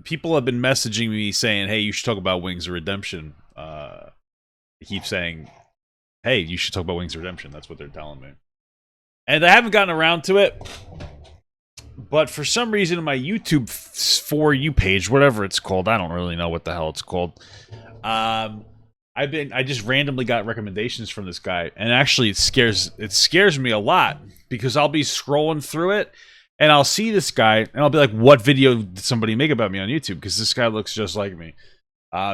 people have been messaging me saying, "Hey, you should talk about Wings of Redemption." They keep saying, "Hey, you should talk about Wings of Redemption." That's what they're telling me, and I haven't gotten around to it. But for some reason, in my YouTube For You page, whatever it's called, I don't really know what the hell it's called. I just randomly got recommendations from this guy, and actually it scares me a lot because I'll be scrolling through it and I'll see this guy and I'll be like, what video did somebody make about me on YouTube? Because this guy looks just like me.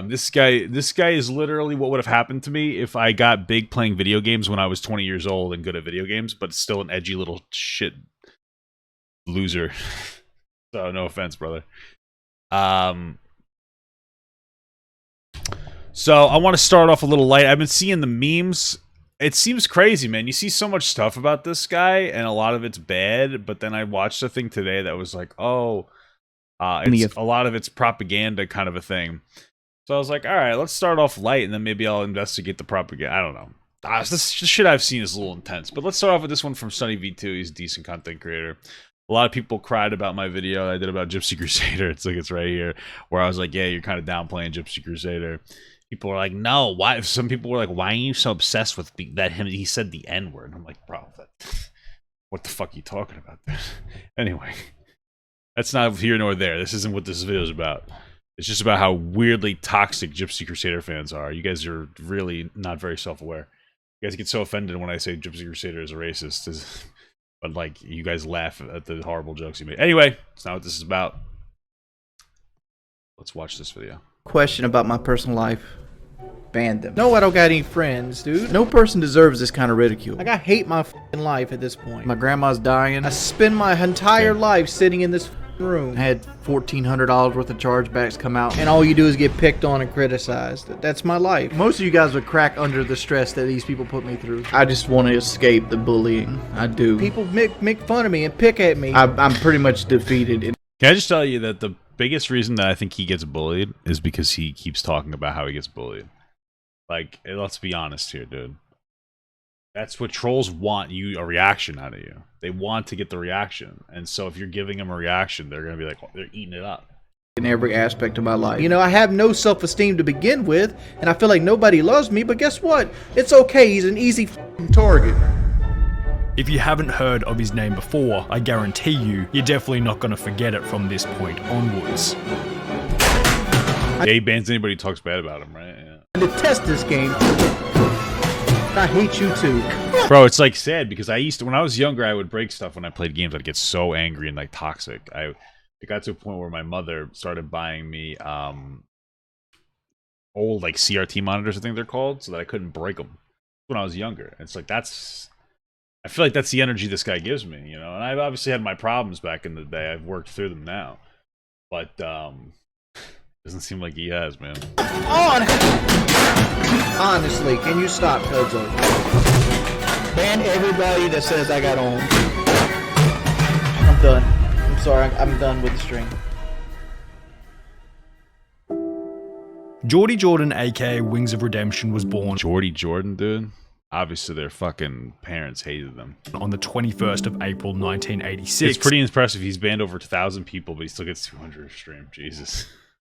This guy is literally what would have happened to me if I got big playing video games when I was 20 years old and good at video games, but still an edgy little shit loser. So no offense, brother. So I want to start off a little light. I've been seeing the memes. It seems crazy, man. You see so much stuff about this guy, and a lot of it's bad. But then I watched a thing today that was like, oh, a lot of it's propaganda kind of a thing. So I was like, all right, let's start off light, and then maybe I'll investigate the propaganda. I don't know. This shit I've seen is a little intense. But let's start off with this one from SunnyV2. He's a decent content creator. A lot of people cried about my video I did about Gypsy Crusader. It's like it's right here, where I was like, yeah, you're kind of downplaying Gypsy Crusader. People were like, no, why? Some people were like, why are you so obsessed with that he said the N-word? I'm like, bro, what the fuck are you talking about? Anyway, that's not here nor there. This isn't what this video is about. It's just about how weirdly toxic Gypsy Crusader fans are. You guys are really not very self-aware. You guys get so offended when I say Gypsy Crusader is a racist. But, like, you guys laugh at the horrible jokes you made. Anyway, it's not what this is about. Let's watch this video. Question about my personal life. Ban them. No, I don't got any friends, dude. No person deserves this kind of ridicule. Like, I hate my f***ing life at this point. My grandma's dying. I spend my entire life sitting in this room. I had $1,400 worth of chargebacks come out, and all you do is get picked on and criticized. That's my life. Most of you guys would crack under the stress that these people put me through. I just want to escape the bullying. I do. People make fun of me and pick at me. I'm pretty much defeated. Can I just tell you that the biggest reason that I think he gets bullied is because he keeps talking about how he gets bullied. Like, let's be honest here, dude. That's what trolls want, a reaction out of you. They want to get the reaction. And so if you're giving them a reaction, they're going to be like, they're eating it up. In every aspect of my life. You know, I have no self-esteem to begin with, and I feel like nobody loves me, but guess what? It's okay, he's an easy target. If you haven't heard of his name before, I guarantee you're definitely not going to forget it from this point onwards. Yeah, he bans anybody who talks bad about him, right? Yeah. I detest this game. I hate you too. Bro, it's like sad because when I was younger, I would break stuff when I played games. I'd get so angry and like toxic. It got to a point where my mother started buying me old like CRT monitors, I think they're called, so that I couldn't break them when I was younger. And it's like I feel like that's the energy this guy gives me, you know. And I've obviously had my problems back in the day. I've worked through them now, but doesn't seem like he has, man. Honestly, can you stop, Kozo? Ban everybody that says I got on. I'm done. I'm sorry, I'm done with the stream. Geordie Jordan, aka Wings of Redemption, was born Geordie Jordan, dude. Obviously, their fucking parents hated them. On the 21st of April, 1986. It's pretty impressive. He's banned over 1,000 people, but he still gets 200 a stream. Jesus.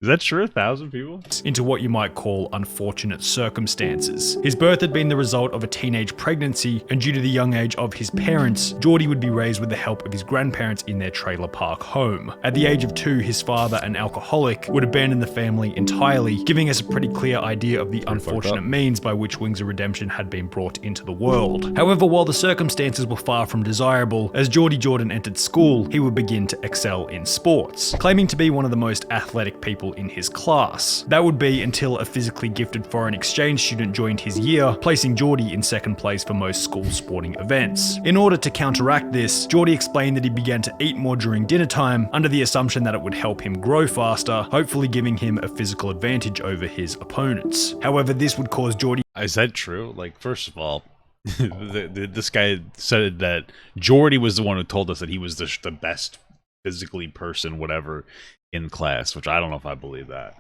Is that true? 1,000 people? Into what you might call unfortunate circumstances. His birth had been the result of a teenage pregnancy, and due to the young age of his parents, Geordie would be raised with the help of his grandparents in their trailer park home. At the age of 2, his father, an alcoholic, would abandon the family entirely, giving us a pretty clear idea of the unfortunate means by which Wings of Redemption had been brought into the world. However, while the circumstances were far from desirable, as Geordie Jordan entered school, he would begin to excel in sports, claiming to be one of the most athletic people in his class. That would be until a physically gifted foreign exchange student joined his year, placing Geordie in second place for most school sporting events. In order to counteract this, Geordie explained that he began to eat more during dinner time, under the assumption that it would help him grow faster, hopefully giving him a physical advantage over his opponents. However, this would cause Geordie... Is that true? Like, first of all, this guy said that Geordie was the one who told us that he was the best physically person, whatever, in class, which I don't know if I believe that.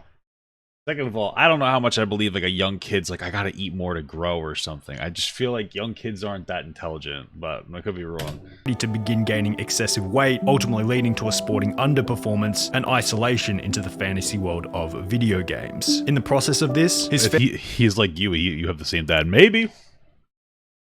Second of all, I don't know how much I believe like a young kid's like I gotta eat more to grow or something. I just feel like young kids aren't that intelligent, but I could be wrong. To begin gaining excessive weight, ultimately leading to a sporting underperformance and isolation into the fantasy world of video games. In the process of this, he's like you have the same dad. Maybe.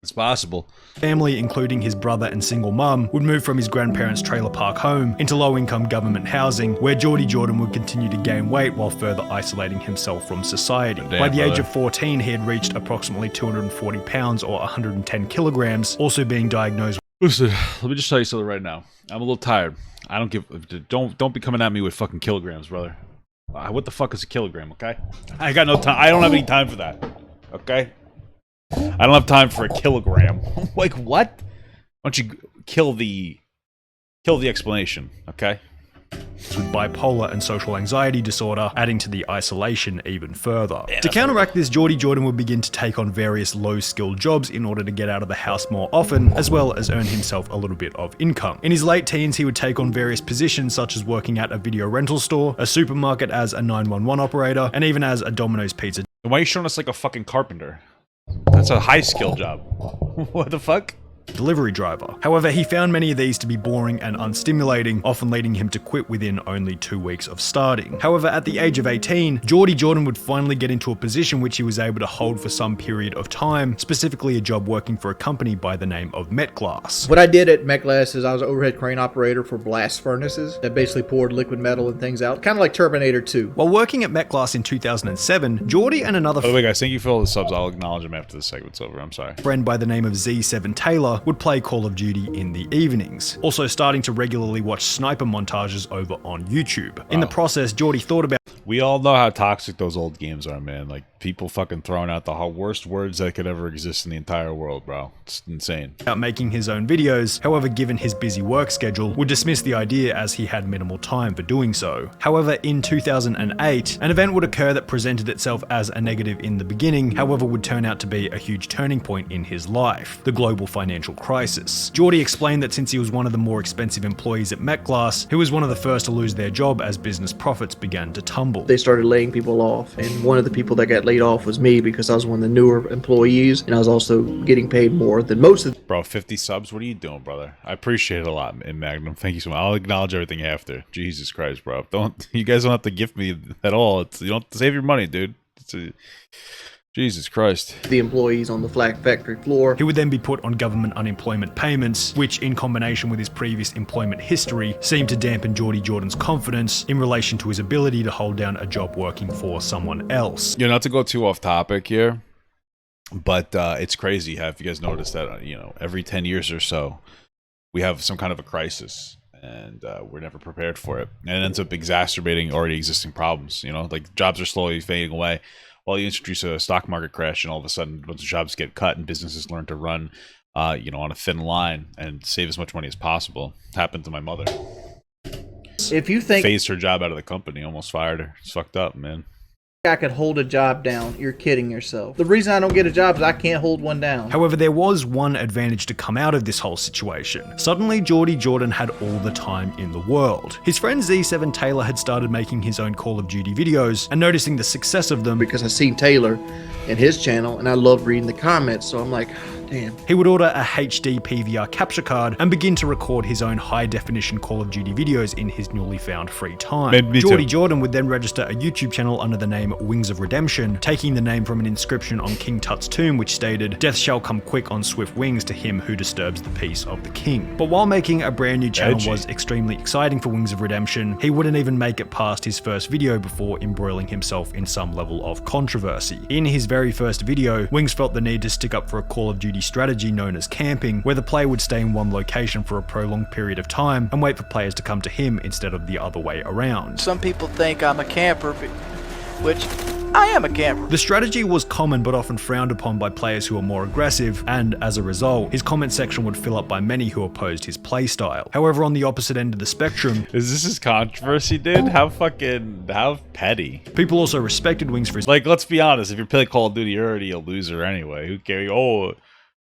It's possible. Family, including his brother and single mum, would move from his grandparents' trailer park home into low-income government housing, where Geordie Jordan would continue to gain weight while further isolating himself from society. By the age of 14, he had reached approximately 240 pounds or 110 kilograms, also being diagnosed. Listen, let me just tell you something right now. I'm a little tired. I don't don't be coming at me with fucking kilograms, brother. What the fuck is a kilogram, okay? I got no time. I don't have any time for that. Okay? I don't have time for a kilogram. Like, what? Why don't you kill the explanation, okay? With bipolar and social anxiety disorder, adding to the isolation even further. To counteract this, Geordie Jordan would begin to take on various low-skilled jobs in order to get out of the house more often, as well as earn himself a little bit of income. In his late teens, he would take on various positions such as working at a video rental store, a supermarket as a 911 operator, and even as a Domino's pizza. Why are you showing us like a fucking carpenter? That's a high-skill job. What the fuck? Delivery driver. However, he found many of these to be boring and unstimulating, often leading him to quit within only 2 weeks of starting. However, at the age of 18, Geordie Jordan would finally get into a position which he was able to hold for some period of time, specifically a job working for a company by the name of Metglass. What I did at Metglass is I was an overhead crane operator for blast furnaces that basically poured liquid metal and things out, kind of like Terminator 2. While working at Metglass in 2007, Geordie and another by the way, guys, thank you for all the subs. I'll acknowledge them after the segment's over. I'm sorry. Friend by the name of Z7 Taylor would play Call of Duty in the evenings, also starting to regularly watch sniper montages over on YouTube. In the process, Geordie thought about— we all know how toxic those old games are, man. Like, people fucking throwing out the worst words that could ever exist in the entire world, bro. It's insane. About making his own videos, however, given his busy work schedule, would dismiss the idea as he had minimal time for doing so. However, in 2008, an event would occur that presented itself as a negative in the beginning, however would turn out to be a huge turning point in his life: the global financial crisis. Geordie explained that since he was one of the more expensive employees at Metglass, he was one of the first to lose their job as business profits began to tumble. They started laying people off, and one of the people that got laid off was me because I was one of the newer employees, and I was also getting paid more than most of— Bro, 50 subs? What are you doing, brother? I appreciate it a lot, in Magnum. Thank you so much. I'll acknowledge everything after. Jesus Christ, bro. You guys don't have to gift me at all. You don't have to save your money, dude. Jesus Christ. the employees on the factory floor. He would then be put on government unemployment payments, which in combination with his previous employment history seemed to dampen Geordie Jordan's confidence in relation to his ability to hold down a job working for someone else. You know, not to go too off topic here, but it's crazy. Have you guys noticed that, every 10 years or so, we have some kind of a crisis, and we're never prepared for it. And it ends up exacerbating already existing problems, like jobs are slowly fading away. Well, you introduce a stock market crash, and all of a sudden, a bunch of jobs get cut, and businesses learn to run, on a thin line and save as much money as possible. Happened to my mother. If you think Phased her job out of the company, almost fired her. It's fucked up, man. I could hold a job down, you're kidding yourself. The reason I don't get a job is I can't hold one down. However, there was one advantage to come out of this whole situation. Suddenly, Geordie Jordan had all the time in the world. His friend Z7 Taylor had started making his own Call of Duty videos, and noticing the success of them, Because I seen Taylor and his channel, and I love reading the comments, so I'm like, damn. he would order a HD PVR capture card and begin to record his own high-definition Call of Duty videos in his newly found free time. Me too. Geordie Jordan would then register a YouTube channel under the name Wings of Redemption, taking the name from an inscription on King Tut's tomb which stated, "Death shall come quick on swift wings to him who disturbs the peace of the king." But while making a brand new channel was extremely exciting for Wings of Redemption, he wouldn't even make it past his first video before embroiling himself in some level of controversy. In his very first video, Wings felt the need to stick up for a Call of Duty strategy known as camping, where the player would stay in one location for a prolonged period of time and wait for players to come to him instead of the other way around. Some people think I'm a camper, which I am a camper. The strategy was common but often frowned upon by players who are more aggressive, and as a result, his comment section would fill up by many who opposed his playstyle. However, on the opposite end of the spectrum, Is this his controversy, dude? How petty. people also respected Wings for his— Like, let's be honest, if you're playing Call of Duty, you're already a loser anyway. Who cares? Oh,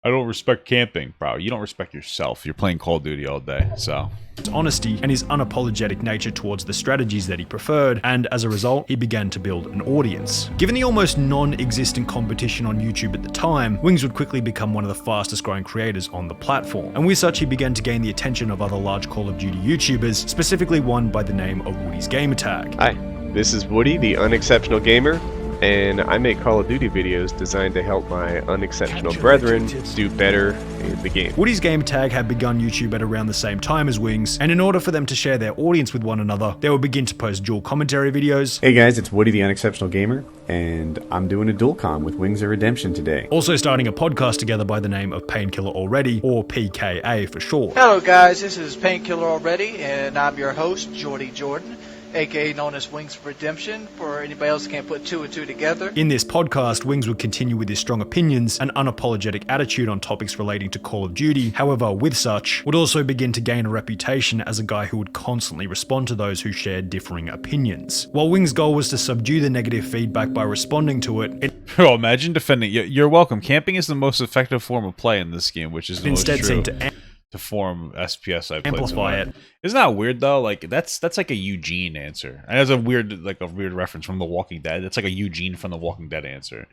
I don't respect camping, bro. You don't respect yourself. You're playing Call of Duty all day, so. His honesty and his unapologetic nature towards the strategies that he preferred, and as a result, he began to build an audience. Given the almost non-existent competition on YouTube at the time, Wings would quickly become one of the fastest growing creators on the platform, and with such he began to gain the attention of other large Call of Duty YouTubers, specifically one by the name of Woody's Gamertag. Hi, this is Woody, the Unexceptional Gamer, and I make Call of Duty videos designed to help my unexceptional brethren do better in the game. Woody's Gamertag had begun YouTube at around the same time as Wings, and in order for them to share their audience with one another, they would begin to post dual commentary videos. Hey guys, it's Woody the Unexceptional Gamer, and I'm doing a dual com with Wings of Redemption today. Also starting a podcast together by the name of Painkiller Already, or PKA for short. Hello guys, this is Painkiller Already, and I'm your host, Jordy Jordan, aka known as Wings of Redemption, for anybody else who can't put two and two together. In this podcast, Wings would continue with his strong opinions and unapologetic attitude on topics relating to Call of Duty. However, with such, would also begin to gain a reputation as a guy who would constantly respond to those who shared differing opinions. While Wings' goal was to subdue the negative feedback by responding to it, Bro, imagine defending. You're welcome. Camping is the most effective form of play in this game, which is the instead most true. seemed to To form SPS I played amplify it. Isn't that weird though? Like that's like a Eugene answer. And that's a weird reference from The Walking Dead. It's like a Eugene from The Walking Dead answer.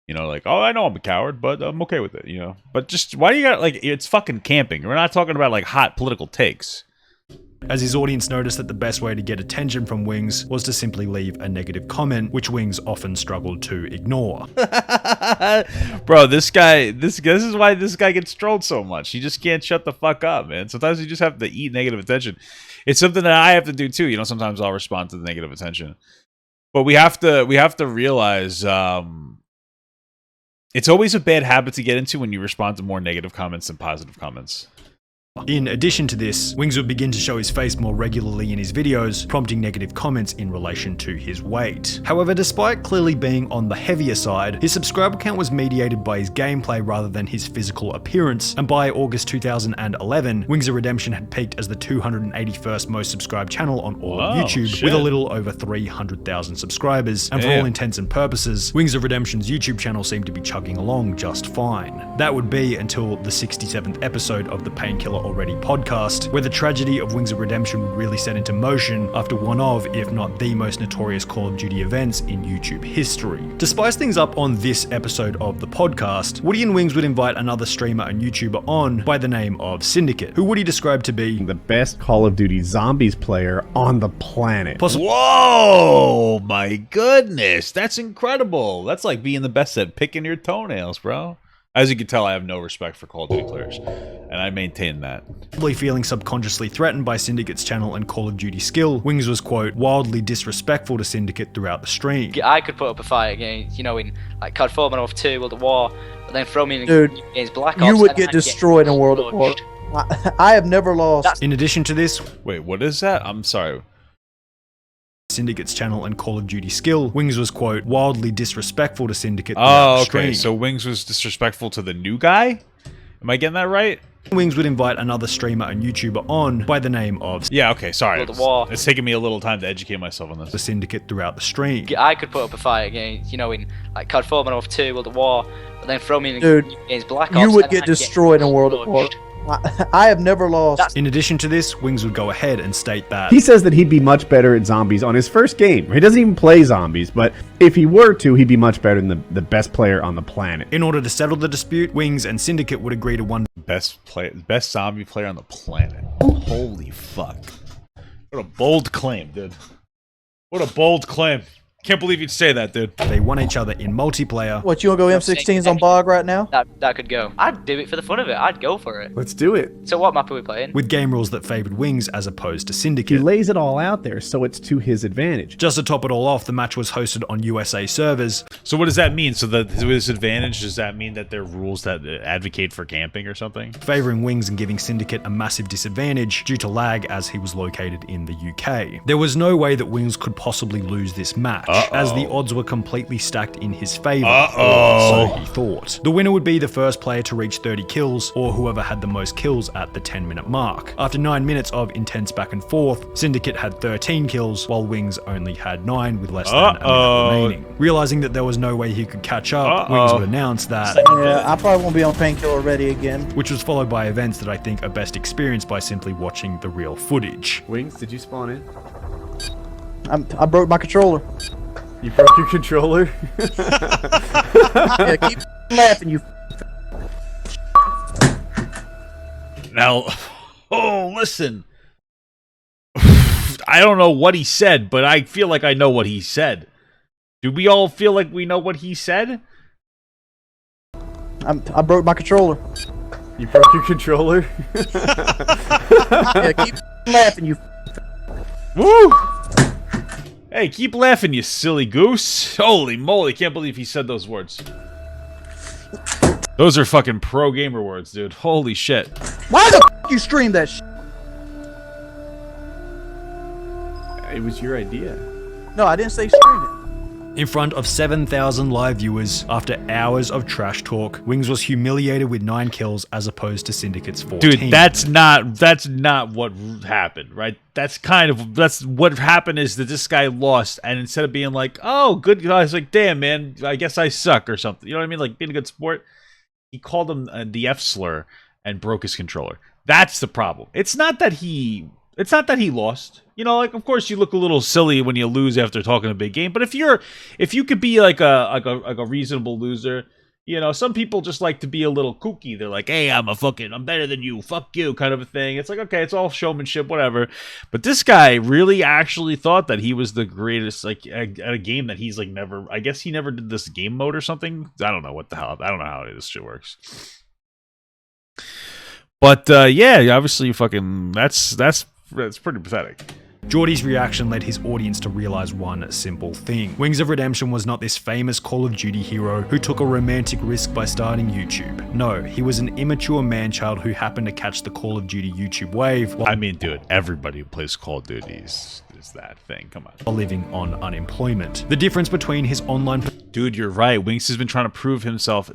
You know, like, oh, I know I'm a coward, but I'm okay with it, you know. But just why do you got like it's fucking camping. We're not talking about like hot political takes. As his audience noticed that the best way to get attention from Wings was to simply leave a negative comment, which Wings often struggled to ignore. Bro, this is why this guy gets trolled so much. He just can't shut the fuck up, man. Sometimes you just have to eat negative attention. It's something that I have to do too. You know, sometimes I'll respond to the negative attention. But we have to realize it's always a bad habit to get into when you respond to more negative comments than positive comments. In addition to this, Wings would begin to show his face more regularly in his videos, prompting negative comments in relation to his weight. However, despite clearly being on the heavier side, his subscriber count was mediated by his gameplay rather than his physical appearance, and by August 2011, Wings of Redemption had peaked as the 281st most subscribed channel on all of YouTube, shit. with a little over 300,000 subscribers, and for all intents and purposes, Wings of Redemption's YouTube channel seemed to be chugging along just fine. That would be until the 67th episode of the Painkiller Already podcast, where the tragedy of Wings of Redemption would really set into motion after one of, if not the most notorious Call of Duty events in YouTube history. To spice things up on this episode of the podcast, Woody and Wings would invite another streamer and YouTuber on by the name of Syndicate, who Woody described to be The best Call of Duty Zombies player on the planet. Whoa, my goodness. That's incredible. That's like being the best at picking your toenails, bro. As you can tell, I have no respect for Call of Duty players, and I maintain that. Probably feeling subconsciously threatened by Syndicate's channel and Call of Duty skill, Wings was, quote, wildly disrespectful to Syndicate throughout the stream. I could put up a fight against, in like COD 4 Modern Warfare 2, World at War, but then throw me in against Black Ops. You would get destroyed in World at War. I have never lost. In addition to this, wait, what is that? I'm sorry. Syndicate's channel and Call of Duty skill, Wings was, quote, wildly disrespectful to Syndicate throughout the stream. Okay, so Wings was disrespectful to the new guy? Am I getting that right? Wings would invite another streamer and YouTuber on by the name of Yeah, okay, sorry. World at War. It's taking me a little time to educate myself on the this. Syndicate throughout the stream. I could put up a fight against, in like COD 4 Modern Warfare 2, World at War, but then throw me in against Black Ops. You would get destroyed in World at War. I have never lost. In addition to this, Wings would go ahead and state that He says that he'd be much better at zombies on his first game. He doesn't even play zombies, but if he were to, he'd be much better than the best player on the planet. in order to settle the dispute, Wings and Syndicate would agree to one Best zombie player on the planet. Holy fuck. What a bold claim, dude. What a bold claim. Can't believe you'd say that, dude. they won each other in multiplayer. What, you want to go M16s on Bog right now? That could go. I'd do it for the fun of it. I'd go for it. Let's do it. So what map are we playing? with game rules that favored Wings as opposed to He Syndicate. lays it all out there, so it's to his advantage. Just to top it all off, the match was hosted on USA servers, So what does that mean? So the disadvantage, does that mean that there are rules that advocate for camping or something? favoring Wings and giving Syndicate a massive disadvantage due to lag as he was located in the UK. There was no way that Wings could possibly lose this match. as the odds were completely stacked in his favor, or so he thought. The winner would be the first player to reach 30 kills, or whoever had the most kills at the 10-minute mark. After 9 minutes of intense back and forth, Syndicate had 13 kills, while Wings only had 9 with less than a minute remaining. Realizing that there was no way he could catch up, Wings would announce that, yeah, I probably won't be on Painkiller Ready again. which was followed by events that I think are best experienced by simply watching the real footage. Wings, did you spawn in? I broke my controller. You broke your controller? Yeah, keep laughing, you. Now, listen. I don't know what he said, but I feel like I know what he said. Do we all feel like we know what he said? I broke my controller. You broke your controller? Yeah, keep laughing, you. Woo! Hey, keep laughing, you silly goose. Holy moly, can't believe he said those words. Those are fucking pro gamer words, dude. Holy shit. Why the f you stream that shit? It was your idea. No, I didn't say stream it. In front of 7,000 live viewers, after hours of trash talk, Wings was humiliated with 9 kills as opposed to Syndicate's 14. Dude, that's not what happened, right? That's what happened is that this guy lost, and instead of being like, oh, good guys, like, damn, man, I guess I suck or something. You know what I mean? Like, being a good sport. He called him the F slur and broke his controller. That's the problem. It's not that he lost. You know, like, of course you look a little silly when you lose after talking a big game, but if you could be like a reasonable loser, you know, some people just like to be a little kooky. They're like, hey, I'm better than you, fuck you, kind of a thing. It's like, okay, it's all showmanship, whatever. But this guy really actually thought that he was the greatest, like, at a game that he's like never, I guess he never did this game mode or something. I don't know what the hell, I don't know how this shit works. But yeah, obviously fucking that's pretty pathetic. Geordie's reaction led his audience to realize one simple thing. Wings of Redemption was not this famous Call of Duty hero who took a romantic risk by starting YouTube. No, he was an immature man-child who happened to catch the Call of Duty YouTube wave while I mean, dude, everybody who plays Call of Duty is that thing. Come on. living on unemployment. The difference between his online... Dude, you're right. Wings has been trying to prove himself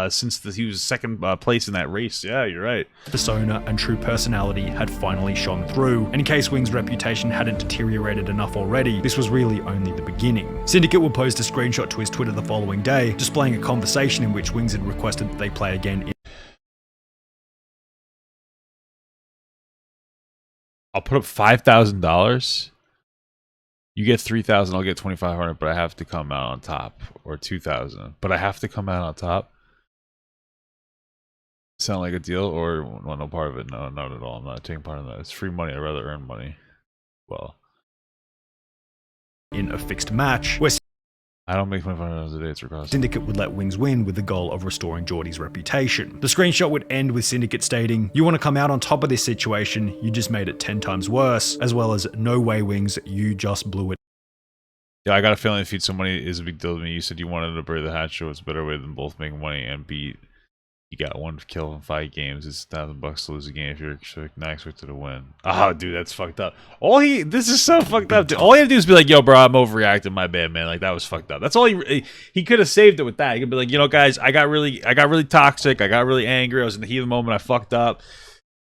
since he was second place in that race. Yeah, you're right. persona and true personality had finally shone through, and in case Wings' reputation hadn't deteriorated enough already, this was really only the beginning. Syndicate would post a screenshot to his Twitter the following day, displaying a conversation in which Wings had requested that they play again. I'll put up $5,000. You get 3,000, I'll get 2,500, but I have to come out on top, or 2,000, but I have to come out on top. Sound like a deal, or want no part of it? No, not at all. I'm not taking part in that. It's free money. I'd rather earn money. Well, In a fixed match, where I don't make $2,500 a day. It's request. Syndicate would let Wings win with the goal of restoring Geordie's reputation. The screenshot would end with Syndicate stating, "You want to come out on top of this situation, you just made it 10 times worse," as well as, "No way, Wings, you just blew it." Yeah, I got a feeling if feed somebody is a big deal to me. You said you wanted to bury the hatchet, so it's a better way than both making money and beat. You got 1 kill in 5 games. It's $1,000 to lose a game if you're not expected to win. Oh, dude, that's fucked up. This is so fucked up. Dude. All he had to do is be like, "Yo, bro, I'm overreacting. My bad, man. Like, that was fucked up." That's all he could have saved it with that. He could be like, "You know, guys, I got really toxic. I got really angry. I was in the heat of the moment. I fucked up.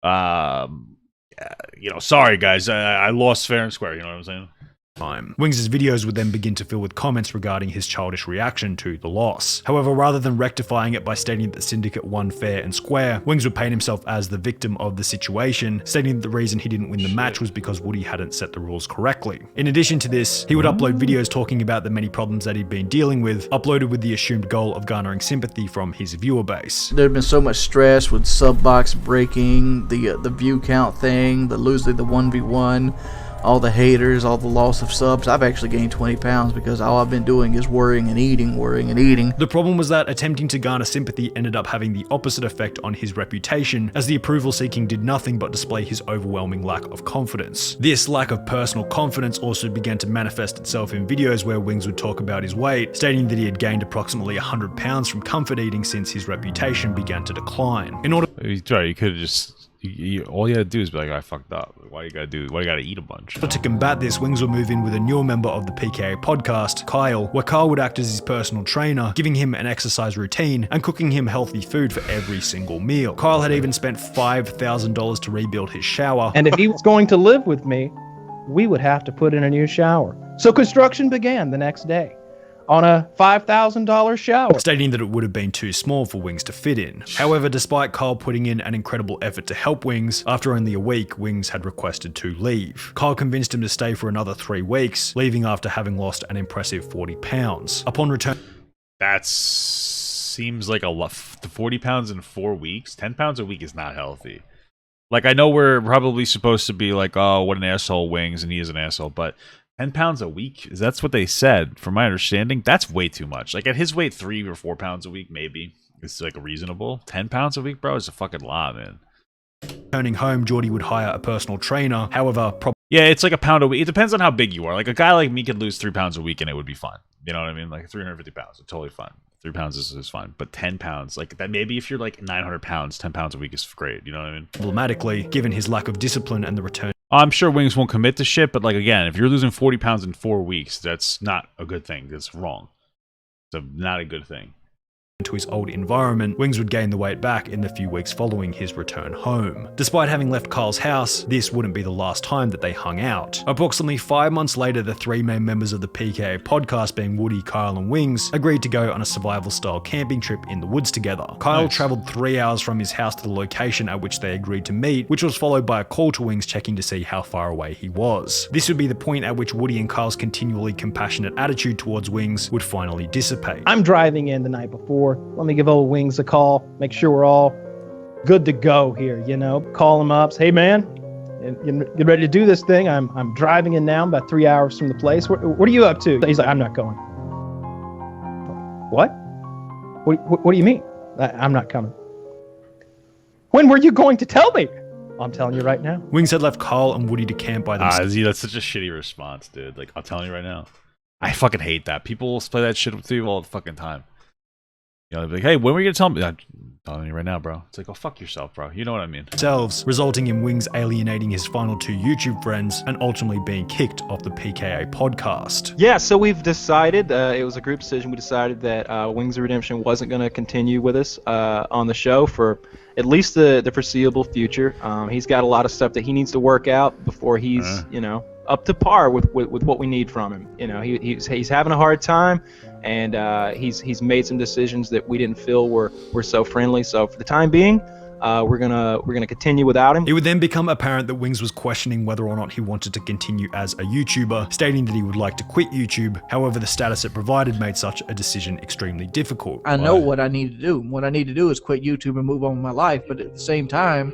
You know, sorry, guys. I lost fair and square." You know what I'm saying? Time. Wings' videos would then begin to fill with comments regarding his childish reaction to the loss. However, rather than rectifying it by stating that Syndicate won fair and square, Wings would paint himself as the victim of the situation, stating that the reason he didn't win the match was because Woody hadn't set the rules correctly. In addition to this, he would upload videos talking about the many problems that he'd been dealing with, uploaded with the assumed goal of garnering sympathy from his viewer base. There'd been so much stress with sub box breaking, the view count thing, the losing the 1v1, all the haters, all the loss of subs. I've actually gained 20 pounds because all I've been doing is worrying and eating, worrying and eating. The problem was that attempting to garner sympathy ended up having the opposite effect on his reputation, as the approval seeking did nothing but display his overwhelming lack of confidence. This lack of personal confidence also began to manifest itself in videos where Wings would talk about his weight, stating that he had gained approximately 100 pounds from comfort eating since his reputation began to decline. In order He's right. He could have all you gotta do is be like, I fucked up. Why you gotta eat a bunch? To combat this, Wings will move in with a newer member of the PKA podcast, Kyle, where Kyle would act as his personal trainer, giving him an exercise routine and cooking him healthy food for every single meal. Kyle had even spent $5,000 to rebuild his shower. And if he was going to live with me, we would have to put in a new shower. So construction began the next day on a $5,000 shower. Stating that it would have been too small for Wings to fit in. However, despite Kyle putting in an incredible effort to help Wings, after only a week, Wings had requested to leave. Kyle convinced him to stay for another 3 weeks, leaving after having lost an impressive 40 pounds. Upon return... That seems like a lot. 40 pounds in 4 weeks? 10 pounds a week is not healthy. Like, I know we're probably supposed to be like, oh, what an asshole, Wings, and he is an asshole, but 10 pounds a week? That's what they said, from my understanding. That's way too much. Like, at his weight, 3 or 4 pounds a week, maybe. It's, like, reasonable. 10 pounds a week, bro, is a fucking lot, man. Returning home, Geordie would hire a personal trainer. However, yeah, it's like a pound a week. It depends on how big you are. Like, a guy like me could lose 3 pounds a week, and it would be fine. You know what I mean? Like, 350 pounds, it's totally fine. 3 pounds is fine. But 10 pounds, like, that, maybe if you're, like, 900 pounds, 10 pounds a week is great. You know what I mean? Problematically, given his lack of discipline and the return... I'm sure Wings won't commit to shit, but, like, again, if you're losing 40 pounds in 4 weeks, that's not a good thing. That's wrong. It's not a good thing. To his old environment, Wings would gain the weight back in the few weeks following his return home. Despite having left Kyle's house, this wouldn't be the last time that they hung out. Approximately 5 months later, the 3 main members of the PKA podcast, being Woody, Kyle, and Wings, agreed to go on a survival-style camping trip in the woods together. Kyle traveled 3 hours from his house to the location at which they agreed to meet, which was followed by a call to Wings checking to see how far away he was. This would be the point at which Woody and Kyle's continually compassionate attitude towards Wings would finally dissipate. I'm driving in the night before. Let me give old Wings a call, make sure we're all good to go here, you know. Call him up, say, hey man, you get ready to do this thing. I'm driving in now, about 3 hours from the place. What are you up to? He's like, I'm not going. What? What do you mean? I'm not coming. When were you going to tell me? I'm telling you right now. Wings had left Kyle and Woody to camp by themselves. That's such a shitty response, dude. Like, I'm telling you right now. I fucking hate that. People play that shit with you all the fucking time. You know, they'd be like, hey, when were you gonna tell me? I'm telling you right now, bro. It's like, oh, fuck yourself, bro. You know what I mean? Resulting in Wings alienating his final 2 YouTube friends and ultimately being kicked off the PKA podcast. Yeah, so we've decided, it was a group decision, we decided that Wings of Redemption wasn't going to continue with us on the show for at least the foreseeable future. He's got a lot of stuff that he needs to work out before he's, you know, up to par with what we need from him. You know, he's having a hard time, and he's made some decisions that we didn't feel were so friendly. So for the time being, we're gonna continue without him. It would then become apparent that Wings was questioning whether or not he wanted to continue as a YouTuber, stating that he would like to quit YouTube. However, the status it provided made such a decision extremely difficult. I know what I need to do. What I need to do is quit YouTube and move on with my life. But at the same time,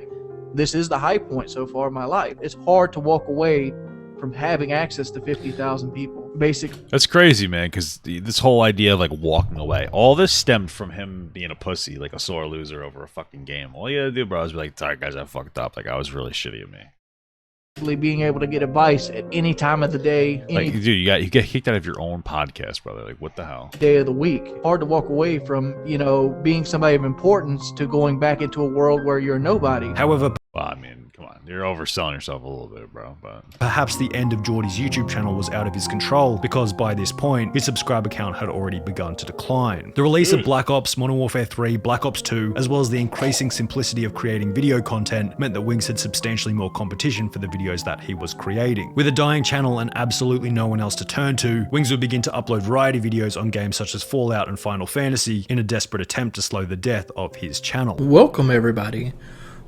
this is the high point so far in my life. It's hard to walk away from having access to 50,000 people. Basically. That's crazy, man, because this whole idea of, like, walking away, all this stemmed from him being a pussy, like a sore loser over a fucking game. All you gotta do, bro, is be like, sorry, guys, I fucked up. Like, I was really shitty at me. Being able to get advice at any time of the day, like, dude, you get kicked out of your own podcast, brother. Like, what the hell? Day of the week. Hard to walk away from, you know, being somebody of importance to going back into a world where you're nobody. However, well, I mean, come on, you're overselling yourself a little bit, bro. But perhaps the end of Geordie's YouTube channel was out of his control, because by this point, his subscriber count had already begun to decline. The release of Black Ops, Modern Warfare 3, Black Ops 2, as well as the increasing simplicity of creating video content, meant that Wings had substantially more competition for the videos that he was creating. With a dying channel and absolutely no one else to turn to, Wings would begin to upload variety videos on games such as Fallout and Final Fantasy in a desperate attempt to slow the death of his channel. Welcome, everybody.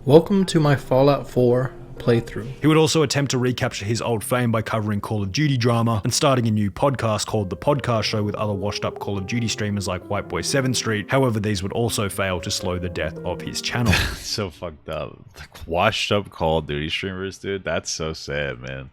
Welcome to my Fallout 4 playthrough. He would also attempt to recapture his old fame by covering Call of Duty drama and starting a new podcast called The Podcast Show with other washed up Call of Duty streamers like Whiteboy 7 Street. However, these would also fail to slow the death of his channel. So fucked up. Like, washed up Call of Duty streamers, dude. That's so sad, man.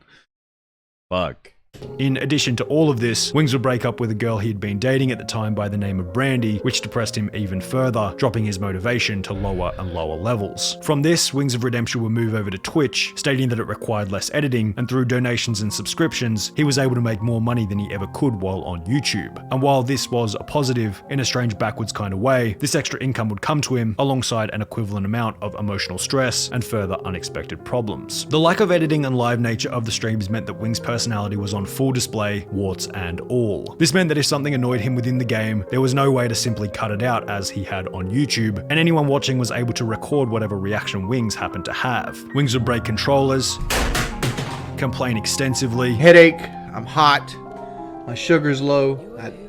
Fuck. In addition to all of this, Wings would break up with a girl he had been dating at the time by the name of Brandy, which depressed him even further, dropping his motivation to lower and lower levels. From this, Wings of Redemption would move over to Twitch, stating that it required less editing, and through donations and subscriptions, he was able to make more money than he ever could while on YouTube. And while this was a positive, in a strange backwards kind of way, this extra income would come to him alongside an equivalent amount of emotional stress and further unexpected problems. The lack of editing and live nature of the streams meant that Wings' personality was on full display, warts and all. This meant that if something annoyed him within the game, there was no way to simply cut it out as he had on YouTube, and anyone watching was able to record whatever reaction Wings happened to have. Wings would break controllers, complain extensively, Headache, I'm hot, my sugar's low,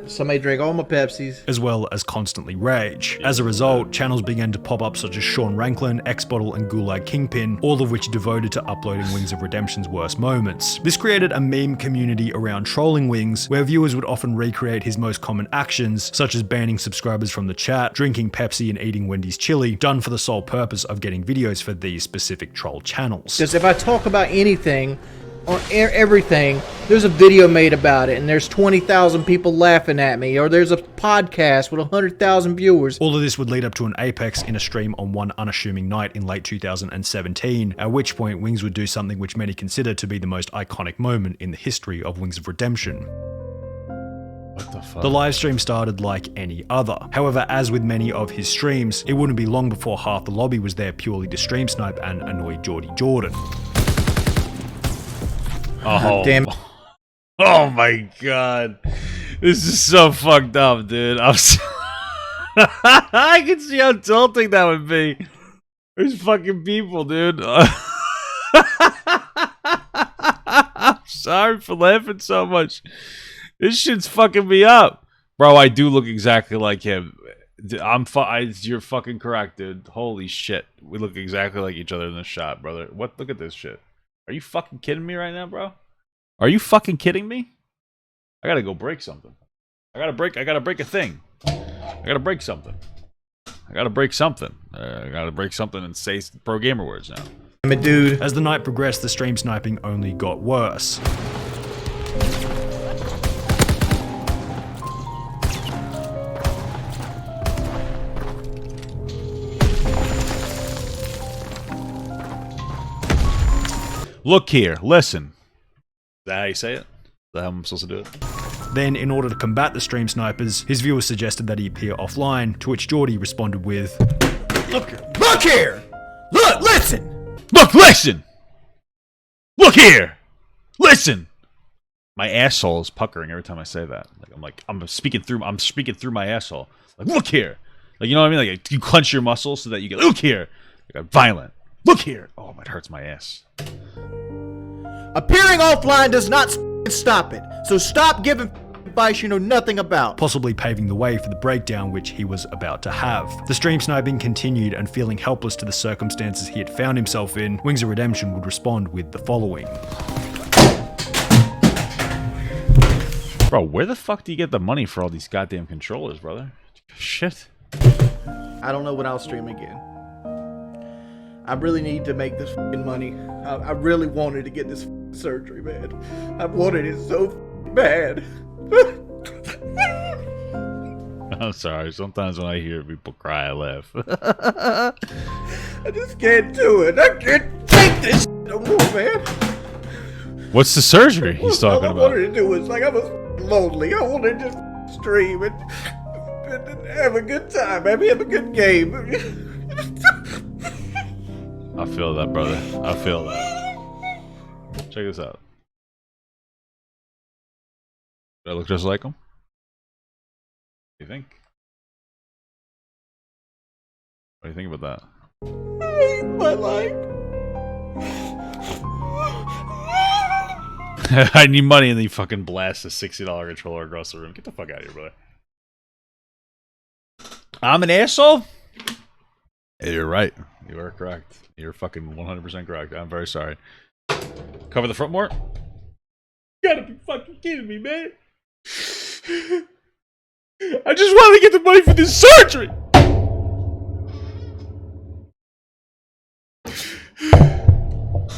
somebody drank all my Pepsis. As well as constantly rage. As a result, channels began to pop up such as Sean Ranklin, Xbottle and Gulag Kingpin, all of which devoted to uploading Wings of Redemption's worst moments. This created a meme community around trolling Wings, where viewers would often recreate his most common actions, such as banning subscribers from the chat, drinking Pepsi and eating Wendy's chili, done for the sole purpose of getting videos for these specific troll channels. Because if I talk about anything, or everything, there's a video made about it and there's 20,000 people laughing at me, or there's a podcast with 100,000 viewers. All of this would lead up to an apex in a stream on one unassuming night in late 2017, at which point Wings would do something which many consider to be the most iconic moment in the history of Wings of Redemption. What the fuck? The live stream started like any other. However, as with many of his streams, it wouldn't be long before half the lobby was there purely to stream snipe and annoy Geordie Jordan. Oh, damn. Oh my god. This is so fucked up, dude. I'm so I can see how tilting that would be. There's fucking people, dude. I'm sorry for laughing so much. This shit's fucking me up. Bro, I do look exactly like him. You're fucking correct, dude. Holy shit. We look exactly like each other in this shot, brother. What? Look at this shit. Are you fucking kidding me right now, bro? Are you fucking kidding me? I gotta go break something. I gotta break a thing. I gotta break something. I gotta break something. I gotta break something and say pro gamer words now. I'm a dude. As the night progressed, the stream sniping only got worse. Look here, listen. Is that how you say it? Is that how I'm supposed to do it? Then, in order to combat the stream snipers, his viewers suggested that he appear offline, to which Geordie responded with, Look here! Look, listen! Look, listen! Look here! Listen! My asshole is puckering every time I say that. I'm speaking through my asshole. Like, look here! Like, you know what I mean? Like, you clench your muscles so that you get, look here! Like, violent. Look here! Oh, it hurts my ass. Appearing offline does not stop it, so stop giving advice you know nothing about. possibly paving the way for the breakdown which he was about to have. The stream sniping continued, and feeling helpless to the circumstances he had found himself in, Wings of Redemption would respond with the following. Bro, where the fuck do you get the money for all these goddamn controllers, brother? Shit. I don't know when I'll stream again. I really need to make this fucking money. I really wanted to get this surgery, man. I wanted it so bad. I'm sorry. Sometimes when I hear people cry, I laugh. I just can't do it. I can't take this no more, man. What's the surgery he's talking All I about? wanted to do was, like, I was lonely. I wanted to just stream and have a good time. Maybe have a good game. I feel that, brother. I feel that. Check this out. Do I look just like him? What do you think? What do you think about that? I hate my life. I need money, and then you fucking blast a $60 controller across the room. Get the fuck out of here, brother. I'm an asshole? Yeah, you're right. You are correct. You're fucking 100% correct. I'm very sorry. Cover the front more? You gotta be fucking kidding me, man. I just want to get the money for this surgery.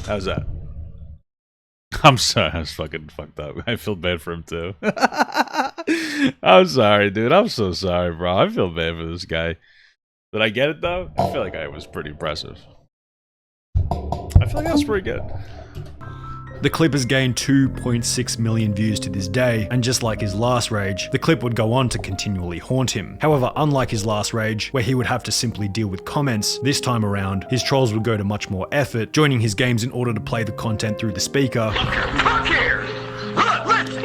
How's that? I'm sorry, I was fucking fucked up. I feel bad for him too. I'm sorry, dude. I'm so sorry, bro. I feel bad for this guy. Did I get it though? I feel like I was pretty impressive. I feel like that was pretty good. The clip has gained 2.6 million views to this day, and just like his last rage, the clip would go on to continually haunt him. However, unlike his last rage, where he would have to simply deal with comments, this time around, his trolls would go to much more effort, joining his games in order to play the content through the speaker. Look here! Look, listen!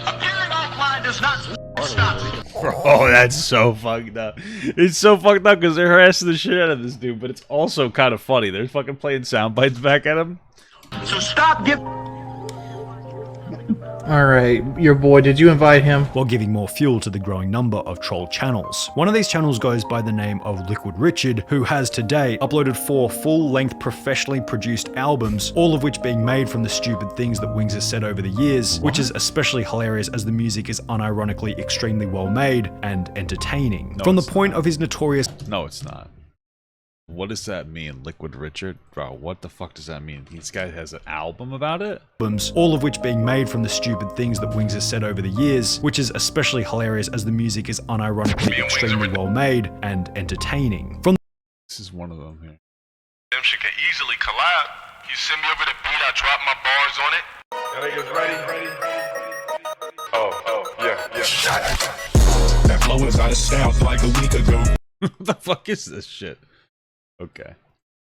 Appearing offline does not stop me. Oh, that's so fucked up. It's so fucked up because they're harassing the shit out of this dude, but it's also kind of funny. They're fucking playing sound bites back at him. So stop giving. Alright, your boy, did you invite him? While giving more fuel to the growing number of troll channels. One of these channels goes by the name of Liquid Richard, who has to date uploaded 4 full-length professionally produced albums, all of which being made from the stupid things that Wings has said over the years, which is especially hilarious as the music is unironically extremely well made and entertaining. From the point of his notorious— No, it's not. What does that mean, Liquid Richard? Bro, what the fuck does that mean? This guy has an album about it? Albums, all of which being made from the stupid things that Wings has said over the years, which is especially hilarious as the music is unironically extremely well made and entertaining. From This is one of them here. Redemption can easily collab. You send me over the beat, I drop my bars on it. Y'all niggas ready? Yeah. That flow is out of style like a week ago. What the fuck is this shit? Okay.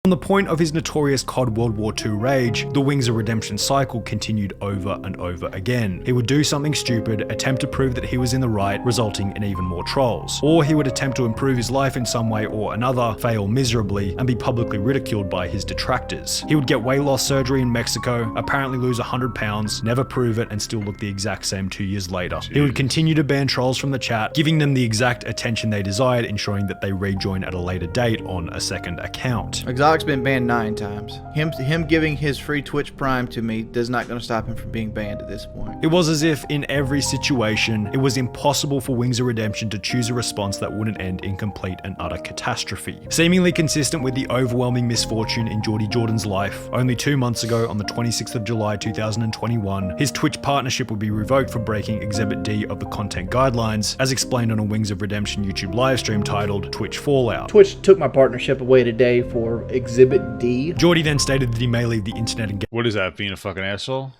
From the point of his notorious COD World War II rage, the Wings of Redemption cycle continued over and over again. He would do something stupid, attempt to prove that he was in the right, resulting in even more trolls. Or he would attempt to improve his life in some way or another, fail miserably, and be publicly ridiculed by his detractors. He would get weight loss surgery in Mexico, apparently lose 100 pounds, never prove it, and still look the exact same 2 years later. Jeez. He would continue to ban trolls from the chat, giving them the exact attention they desired, ensuring that they rejoin at a later date on a second account. Exotic's been banned 9 times. Him giving his free Twitch Prime to me is not going to stop him from being banned at this point. It was as if, in every situation, it was impossible for Wings of Redemption to choose a response that wouldn't end in complete and utter catastrophe. Seemingly consistent with the overwhelming misfortune in Geordie Jordan's life, only 2 months ago, on the 26th of July 2021, his Twitch partnership would be revoked for breaking Exhibit D of the content guidelines, as explained on a Wings of Redemption YouTube livestream titled Twitch Fallout. Twitch took my partnership away today for Exhibit D. Geordie then stated that he may leave the internet and get— What is that, being a fucking asshole?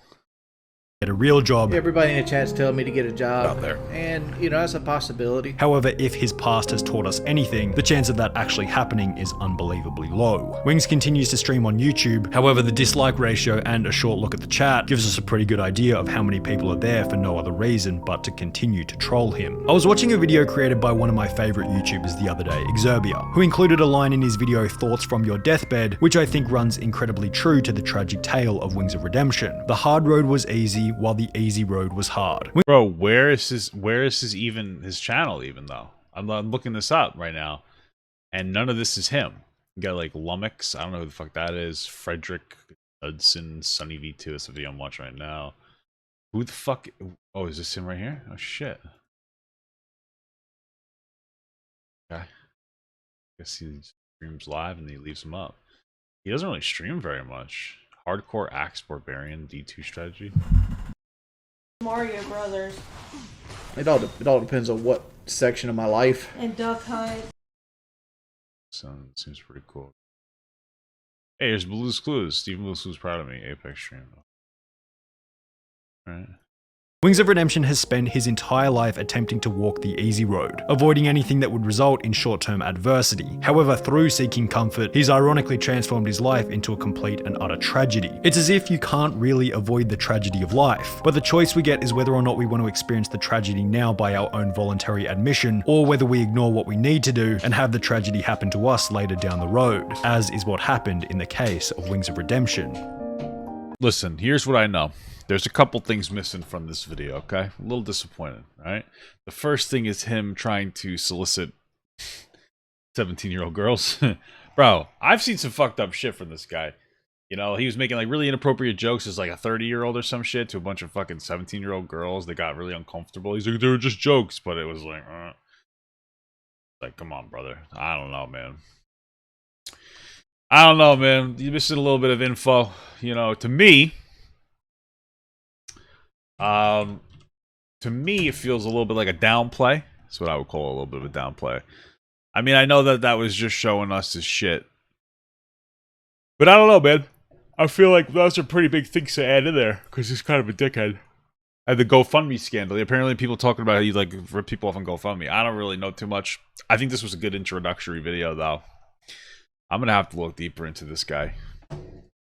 a real job. Everybody in the chat's telling me to get a job out there. And, you know, that's a possibility. However, if his past has taught us anything, the chance of that actually happening is unbelievably low. Wings continues to stream on YouTube, however the dislike ratio and a short look at the chat gives us a pretty good idea of how many people are there for no other reason but to continue to troll him. I was watching a video created by one of my favorite YouTubers the other day, Exerbia, who included a line in his video Thoughts from Your Deathbed, which I think runs incredibly true to the tragic tale of Wings of Redemption. The hard road was easy, while the easy road was hard. Bro, where is his channel even though? I'm looking this up right now, and none of this is him. You got like Lumix, I don't know who the fuck that is. Frederick Hudson, SunnyV2. That's the video I'm watching right now. Who the fuck? Oh, is this him right here? Oh shit. Okay. I guess he streams live and he leaves them up. He doesn't really stream very much. Hardcore Axe Barbarian D2 strategy. Mario Brothers. It all depends on what section of my life. And Duck Hunt. Seems pretty cool. Hey, here's Blue's Clues. Stephen Blue's Clues proud of me. Apex stream. Alright. Wings of Redemption has spent his entire life attempting to walk the easy road, avoiding anything that would result in short-term adversity. However, through seeking comfort, he's ironically transformed his life into a complete and utter tragedy. It's as if you can't really avoid the tragedy of life, but the choice we get is whether or not we want to experience the tragedy now by our own voluntary admission, or whether we ignore what we need to do and have the tragedy happen to us later down the road, as is what happened in the case of Wings of Redemption. Listen, here's what I know. There's a couple things missing from this video, okay? A little disappointed, alright? The first thing is him trying to solicit 17-year-old girls. Bro, I've seen some fucked up shit from this guy. You know, he was making like really inappropriate jokes as like a 30-year-old or some shit to a bunch of fucking 17-year-old girls that got really uncomfortable. He's like, they were just jokes, but it was like, come on, brother. I don't know, man. I don't know, man. You're missing a little bit of info. You know, to me, To me, it feels a little bit like a downplay. That's what I would call a little bit of a downplay. I mean, I know that that was just showing us his shit. But I don't know, man. I feel like those are pretty big things to add in there, because he's kind of a dickhead. And the GoFundMe scandal. Apparently people talking about how you, like, rip people off on GoFundMe. I don't really know too much. I think this was a good introductory video, though. I'm gonna have to look deeper into this guy.